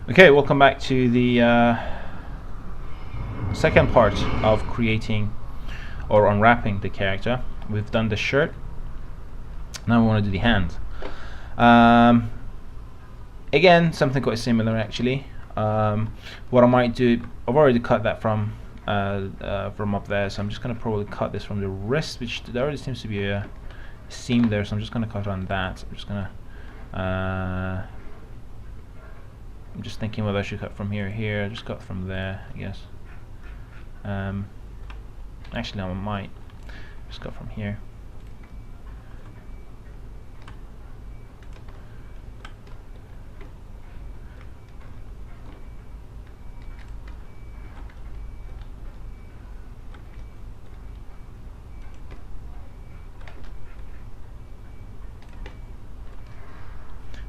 Okay, welcome back to the second part of creating or unwrapping the character. We've done the shirt. Now we want to do the hand. Again, something quite similar actually. What I might do, I've already cut that from up there, so I'm just going to probably cut this from the wrist, which there already seems to be a seam there, so I'm just going to cut on that. I'm just going to I'm just thinking whether I should cut from here or here. Just cut from there, I guess. Actually, no, I might just cut from here.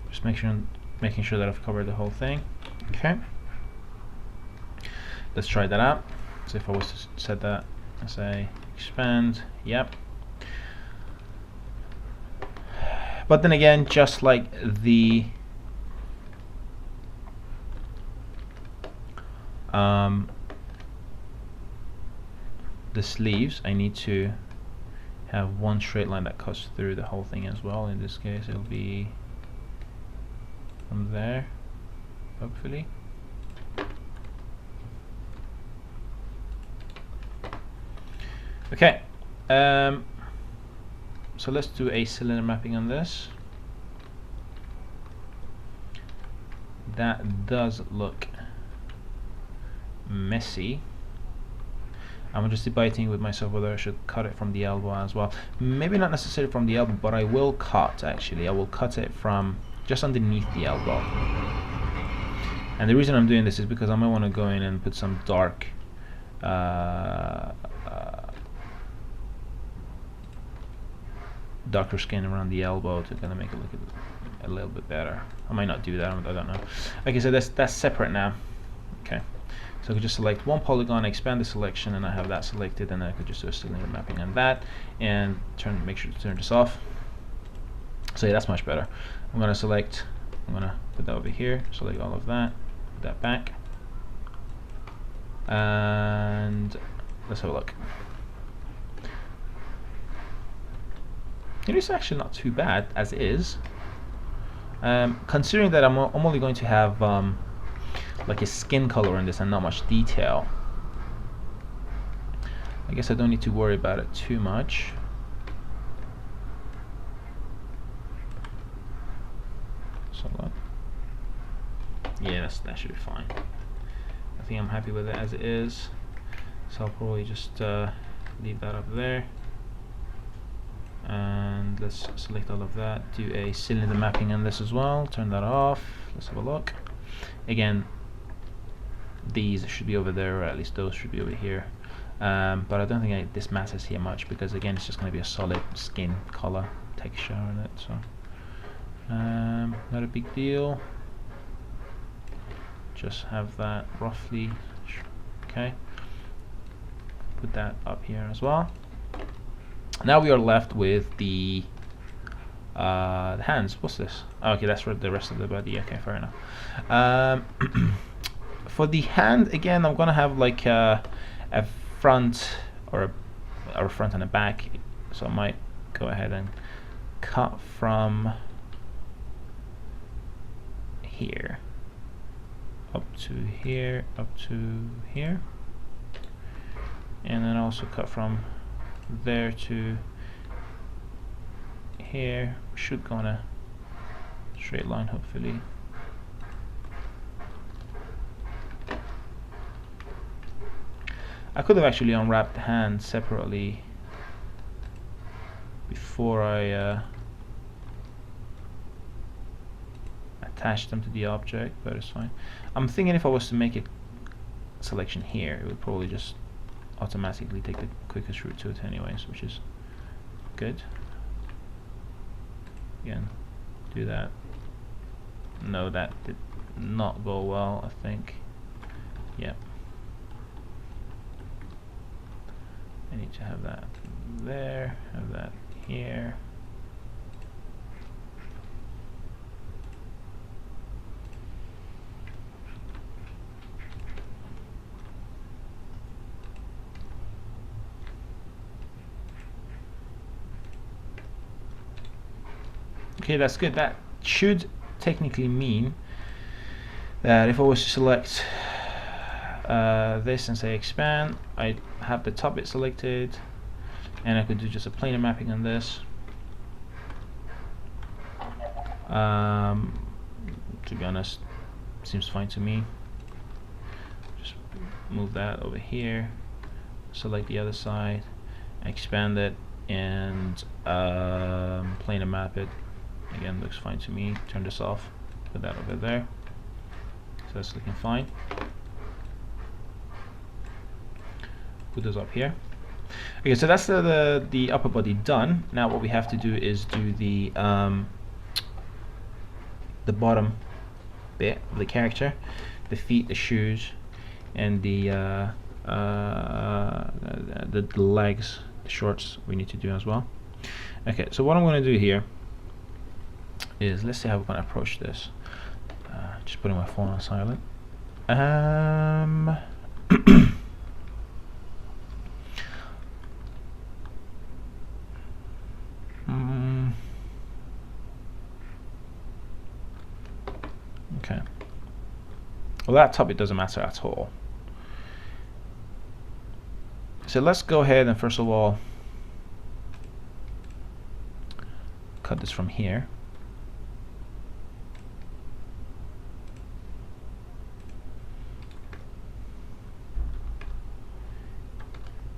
Just making sure that I've covered the whole thing. Okay. Let's try that out. So if I was to set that, I say expand, yep. But then again, just like the sleeves, I need to have one straight line that cuts through the whole thing as well. In this case, it'll be from there, hopefully. Okay, so let's do a cylinder mapping on this. That does look messy. I'm just debating with myself whether I should cut it from the elbow as well. Maybe not necessarily from the elbow, but I will cut actually. I will cut it from just underneath the elbow. And the reason I'm doing this is because I might want to go in and put some darker skin around the elbow to kind of make it look a little bit better. I might not do that, I don't know. Okay, so that's separate now. Okay, so I could just select one polygon, expand the selection, and I have that selected, and then I could just do a cylinder mapping on that, and make sure to turn this off. So yeah, that's much better. I'm gonna put that over here, select all of that, put that back, and let's have a look. It is actually not too bad as is, considering that I'm only going to have like a skin color in this and not much detail. I guess I don't need to worry about it too much. So yeah, that should be fine. I think I'm happy with it as it is, so I'll probably just leave that up there. And let's select all of that, do a cylinder mapping on this as well, turn that off. Let's have a look. Again, these should be over there, or at least those should be over here, but I don't think this matters here much, because again it's just going to be a solid skin color texture on it, so not a big deal. Just have that roughly. Okay, put that up here as well. Now we are left with the hands. What's this? Oh, okay, that's for the rest of the body. Okay, fair enough. For the hand, again, I'm gonna have like a front or a front and a back. So I might go ahead and cut from here up to here, up to here, and then also cut from there to here. Should go on a straight line, hopefully. I could have actually unwrapped the hand separately before I attached them to the object, but it's fine. I'm thinking if I was to make a selection here, it would probably just automatically take the quickest route to it anyways, which is good. Again, do that. No, that did not go well, I think. Yep. I need to have that there, have that here. Okay, that's good. That should technically mean that if I was to select this and say expand, I have the top bit selected, and I could do just a planar mapping on this. To be honest, seems fine to me. Just move that over here, select the other side, expand it, and planar map it. Again, looks fine to me. Turn this off, put that over there. So that's looking fine. Put those up here. Okay, so that's the upper body done. Now what we have to do is do the bottom bit of the character, the feet, the shoes, and the legs, the shorts we need to do as well. Okay, so what I'm going to do here is, let's see how we're going to approach this. Just putting my phone on silent. Okay. Well, that top, it doesn't matter at all. So let's go ahead and first of all cut this from here.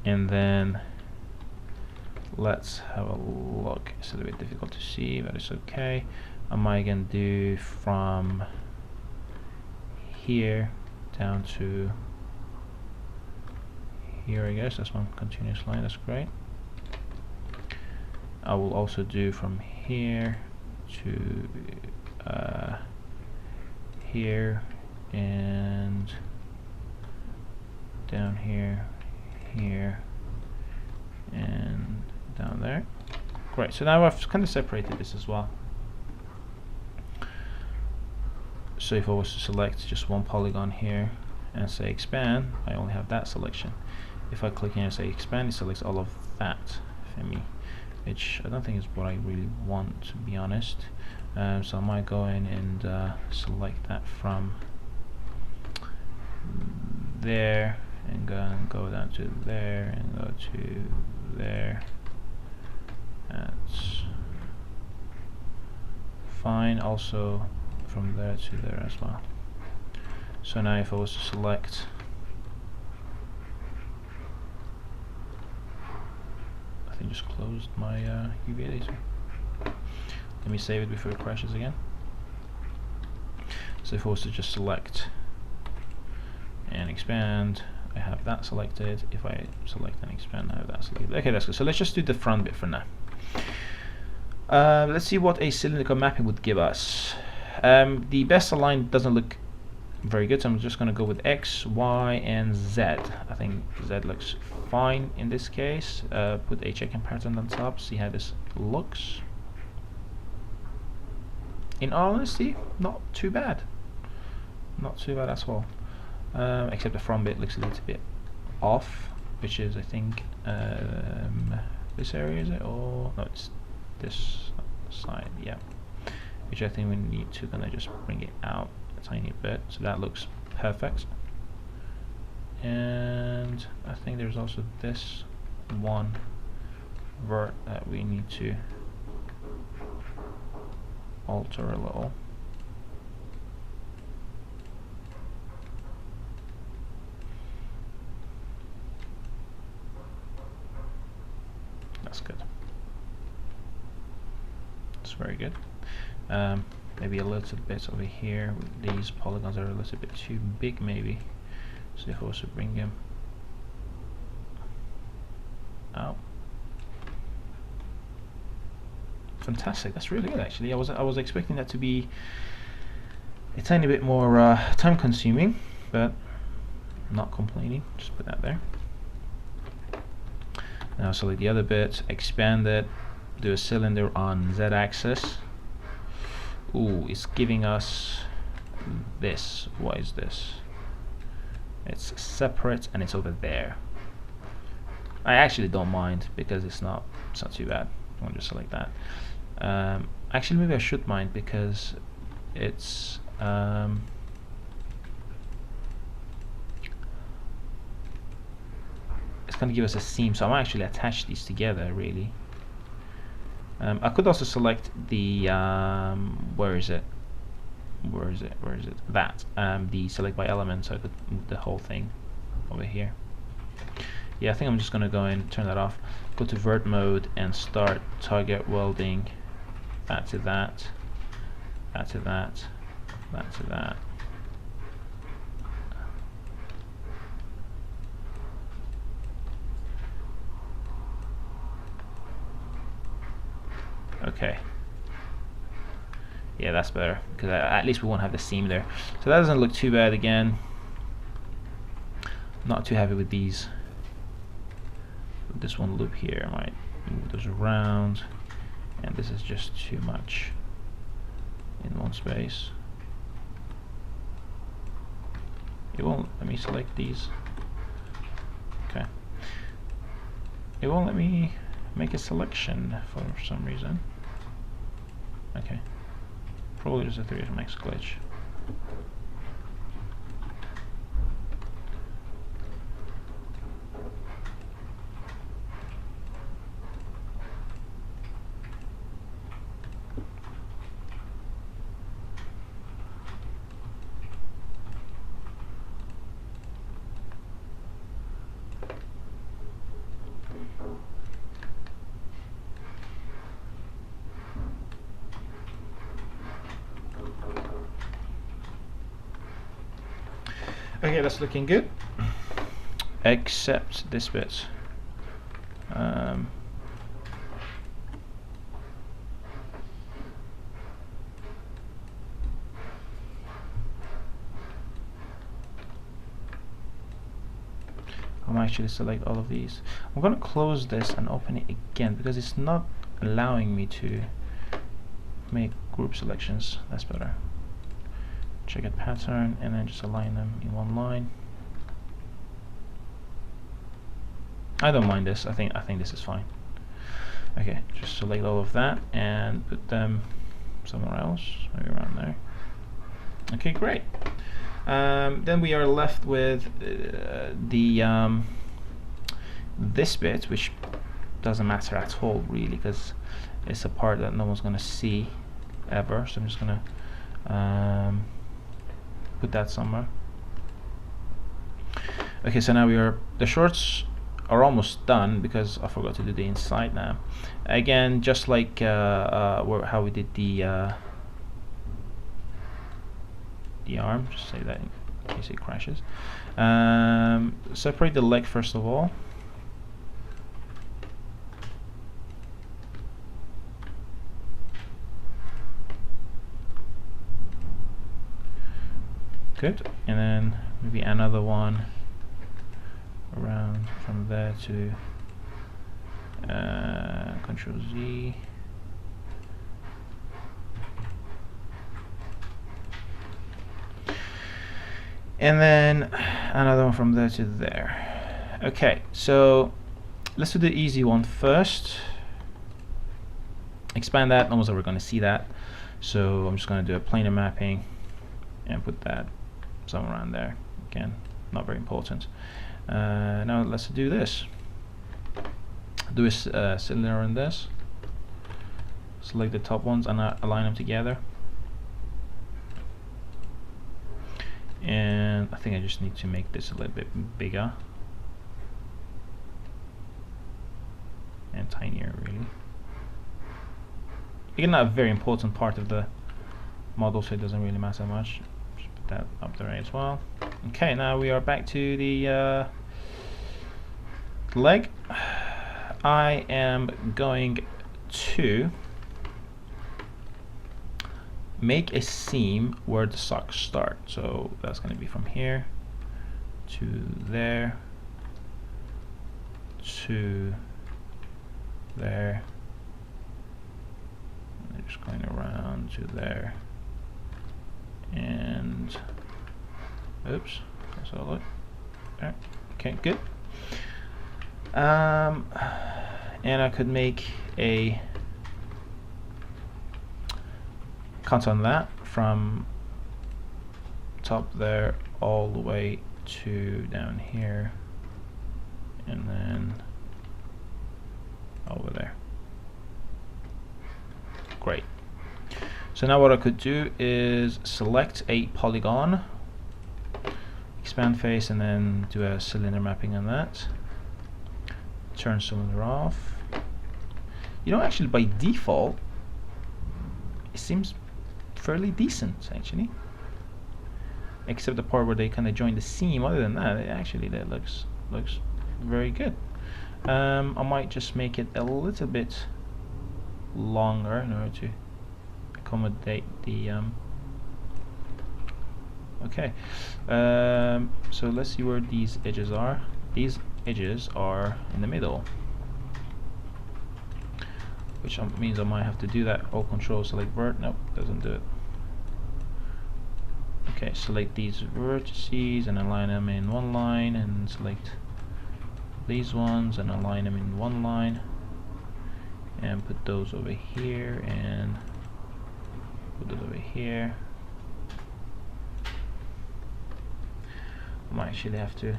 And then let's have a look. It's a little bit difficult to see, but it's okay. Am I going to do from here down to here? I guess that's one continuous line. That's great. I will also do from here to here and down here, here, and down there. Great. So now I've kind of separated this as well. So if I was to select just one polygon here and say expand, I only have that selection. If I click here and say expand, it selects all of that for me, which I don't think is what I really want, to be honest. So I might go in and select that from there and go down to there and go to there. That's fine. Also from there to there as well. So now if I was to select just closed my UV editor. Let me save it before it crashes again. So if I was to just select and expand, I have that selected. If I select and expand, I have that selected. Okay, that's good. So let's just do the front bit for now. Let's see what a cylindrical mapping would give us. The best aligned doesn't look very good, so I'm just going to go with X, Y, and Z. I think Z looks fine in this case. Put a checking pattern on top, see how this looks. In all honesty, not too bad. Not too bad at all. Except the front bit looks a little bit off, which is, I think, this area, is it? Or no, it's this side, yeah. Which I think we need to kind of just bring it out a tiny bit, so that looks perfect. And I think there's also this one vert that we need to alter a little. That's good. That's very good. Maybe a little bit over here. These polygons are a little bit too big, maybe. So if I was to bring them out. Fantastic. That's really good, actually. I was expecting that to be a tiny bit more time consuming, but I'm not complaining. Just put that there. Now select the other bit, expand it, do a cylinder on Z-axis. Ooh, it's giving us this. What is this? It's separate and it's over there. I actually don't mind because it's not too bad. I'll just select that. actually maybe I should mind, because it's it's going to give us a seam, so I might actually attach these together really. I could also select the where is it that the select by element, so I could move the whole thing over here. Yeah, I think I'm just gonna go and turn that off, go to vert mode and start target welding that to that, that to that, that to that. Okay. Yeah, that's better, because at least we won't have the seam there. So that doesn't look too bad again. Not too happy with these. With this one loop here, I might move those around. And this is just too much in one space. It won't let me select these. Okay. It won't let me make a selection for some reason. Okay. Probably just a 3D Max glitch. Okay, that's looking good, except this bit. I'm actually select all of these. I'm going to close this and open it again because it's not allowing me to make group selections. That's better. Check it pattern and then just align them in one line. I don't mind this. I think this is fine. Okay, just select all of that and put them somewhere else, maybe around there. Okay, great. Then we are left with this bit, which doesn't matter at all really, because it's a part that no one's gonna see ever. So I'm just gonna put that somewhere. Okay, so now the shorts are almost done because I forgot to do the inside now. Again, just like how we did the arm, just say that in case it crashes. Separate the leg first of all. Good, and then maybe another one around from there to Control Z. And then another one from there to there. Okay, so let's do the easy one first. Expand that, no one's ever going to see that. So I'm just going to do a planar mapping and put that somewhere around there. Again, not very important. Now let's do this. Do a cylinder on this. Select the top ones and align them together. And I think I just need to make this a little bit bigger and tinier, really. Again, not a very important part of the model, so it doesn't really matter much. Just put that up there as well. Okay, now we are back to the leg. I am going to make a seam where the socks start. So that's going to be from here to there to there, and just going around to there, and oops, that's all it. There. Okay, good. And I could make a cut on that from top there all the way to down here, and then over there. Great. So now what I could do is select a polygon, expand face, and then do a cylinder mapping on that. Turn cylinder off. You know, actually by default it seems fairly decent actually, except the part where they kind of join the seam. Other than that, that looks very good. I might just make it a little bit longer in order to accommodate the okay. So let's see where these edges are. These edges are in the middle, which means I might have to do that. Alt Control select vert. Nope, doesn't do it. Okay, select these vertices and align them in one line, and select these ones and align them in one line, and put those over here and put those over here. I might actually have to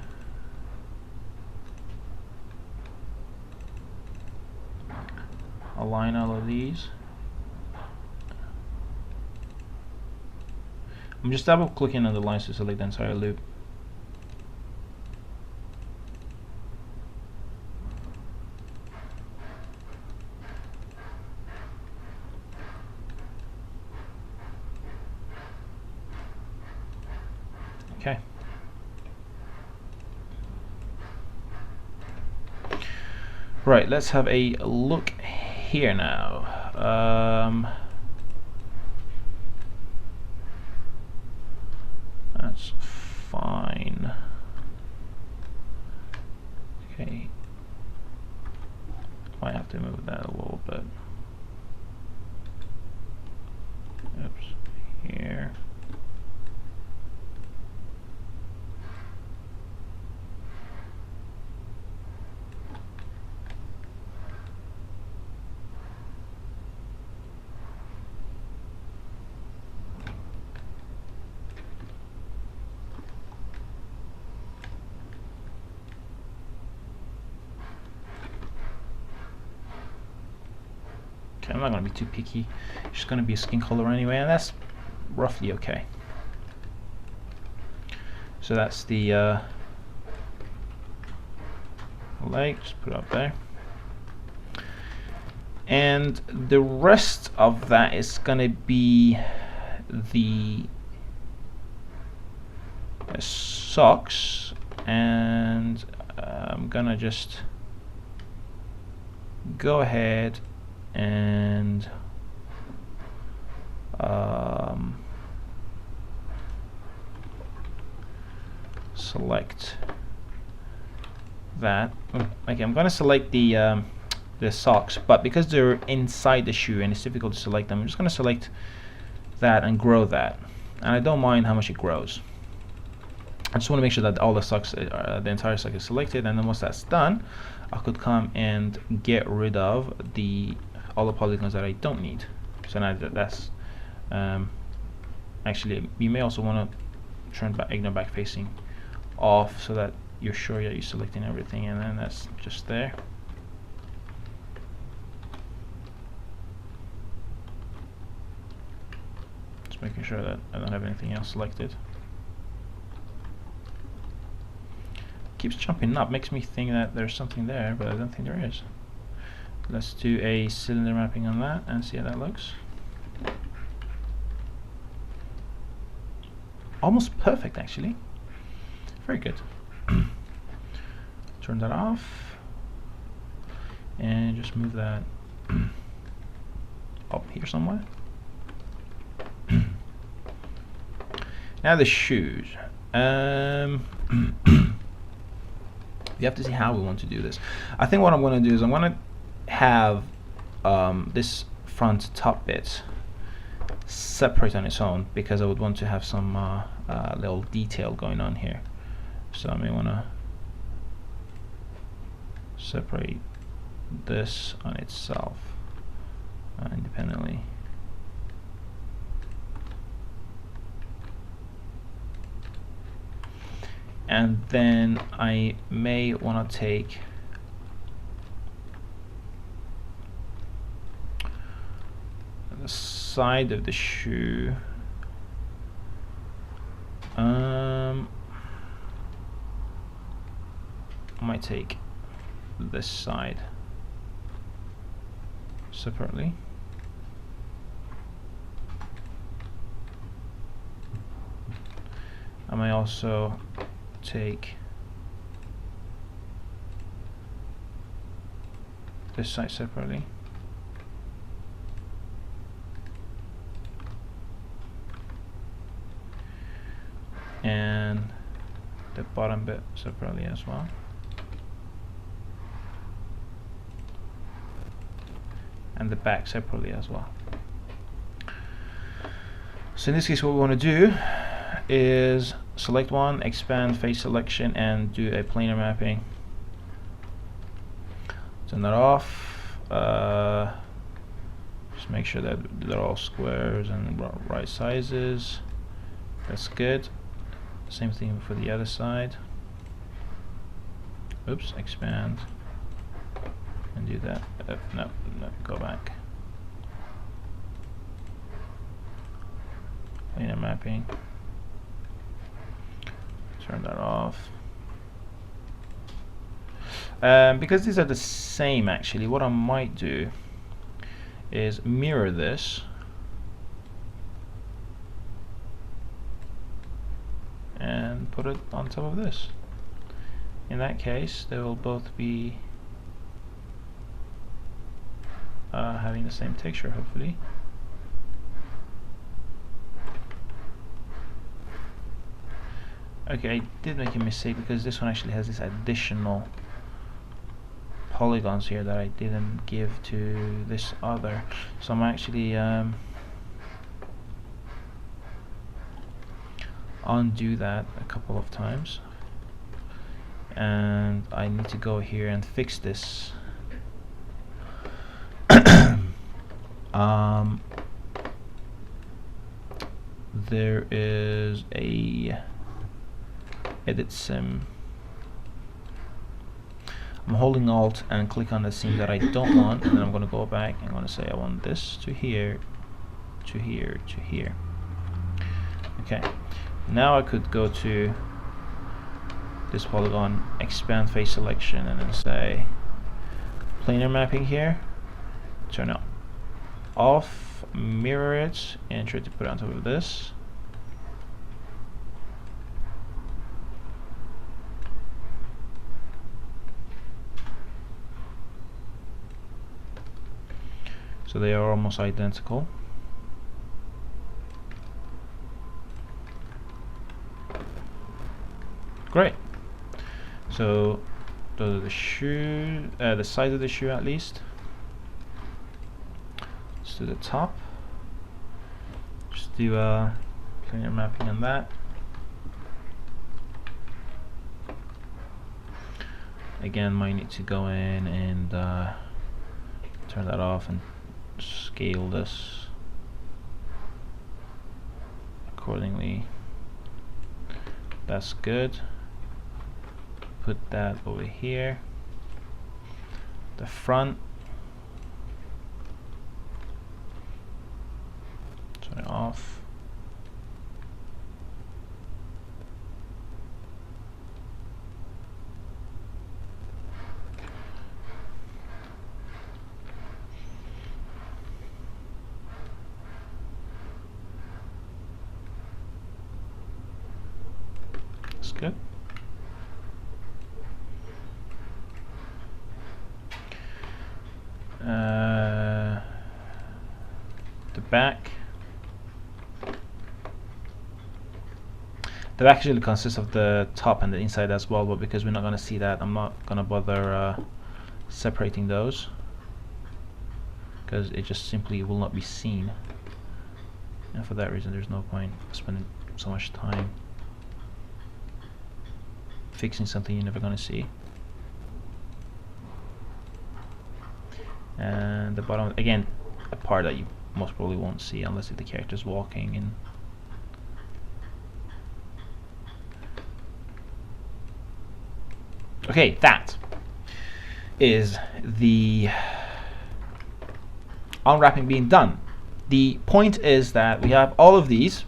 align all of these. I'm just double clicking on the lines to select the entire loop. Okay. Right, let's have a look here now. That's fine. Okay. Might have to move that a little bit. Oops. Here. I'm not going to be too picky. It's just going to be a skin color anyway, and that's roughly okay. So that's the leg. Just put it up there, and the rest of that is going to be the socks, and I'm gonna just go ahead and select that. Okay, I'm gonna select the socks, but because they're inside the shoe and it's difficult to select them, I'm just gonna select that and grow that, and I don't mind how much it grows. I just want to make sure that all the socks, the entire sock is selected, and then once that's done, I could come and get rid of all the polygons that I don't need. So now that's actually, you may also want to turn ignore back facing off so that you're sure that you're selecting everything, and then that's just there. Just making sure that I don't have anything else selected. Keeps jumping up, makes me think that there's something there, but I don't think there is. Let's do a cylinder mapping on that and see how that looks. Almost perfect, actually. Very good. Turn that off and just move that up here somewhere. Now the shoes. You have to see how we want to do this. I think what I'm going to do is I'm going to have this front top bit separate on its own, because I would want to have some little detail going on here. So I may want to separate this on itself independently. And then I may want to take the side of the shoe. I might take this side separately. I may also take this side separately. And the bottom bit separately as well. And the back separately as well. So in this case, what we want to do is select one, expand face selection, and do a planar mapping. Turn that off. Just make sure that they're all squares and right sizes. That's good. Same thing for the other side. Oops, expand and do that. No, go back. Planar mapping. Turn that off. Because these are the same, actually, what I might do is mirror this and put it on top of this. In that case, they will both be having the same texture, hopefully. Okay, I did make a mistake because this one actually has this additional polygons here that I didn't give to this other. So I'm actually undo that a couple of times, and I need to go here and fix this. There is a edit sim. I'm holding Alt and click on the seam that I don't want, and then I'm going to go back and I'm going to say I want this to here, to here, to here. Okay, now I could go to this polygon, expand face selection, and then say planar mapping here, turn it off, mirror it, and try to put it on top of this. So they are almost identical. Great. So those are the shoe, the size of the shoe at least. Let's do the top. Just do a planar mapping on that. Again, might need to go in and turn that off and scale this accordingly. That's good. Put that over here. The front, turn it off. That's good. The back. The back actually consists of the top and the inside as well, but because we're not going to see that, I'm not going to bother separating those, because it just simply will not be seen, and for that reason there's no point spending so much time fixing something you're never going to see. And the bottom, again, a part that you most probably won't see unless the character's walking. And Okay, that is the unwrapping being done. The point is that we have all of these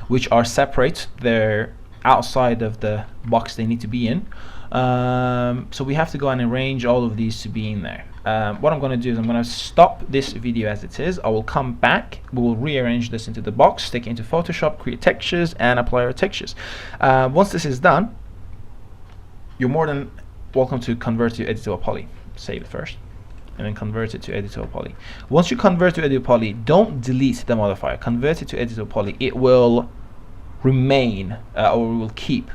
which are separate. They're outside of the box they need to be in. So we have to go and arrange all of these to be in there. What I'm going to do is I'm going to stop this video as it is. I will come back. We will rearrange this into the box, take it into Photoshop, create textures, and apply our textures. Once this is done, you're more than welcome to convert to editable poly. Save it first, and then convert it to editable poly. Once you convert to editable poly, don't delete the modifier. Convert it to editable poly. It will remain, or will keep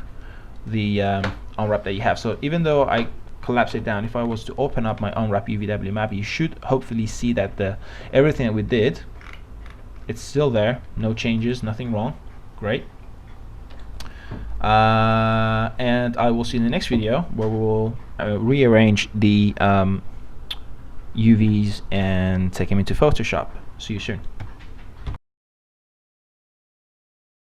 the unwrap that you have. So even though I collapse it down, if I was to open up my unwrap UVW map, you should hopefully see that everything that we did, it's still there. No changes, nothing wrong. Great. And I will see you in the next video where we will rearrange the UVs and take them into Photoshop. See you soon.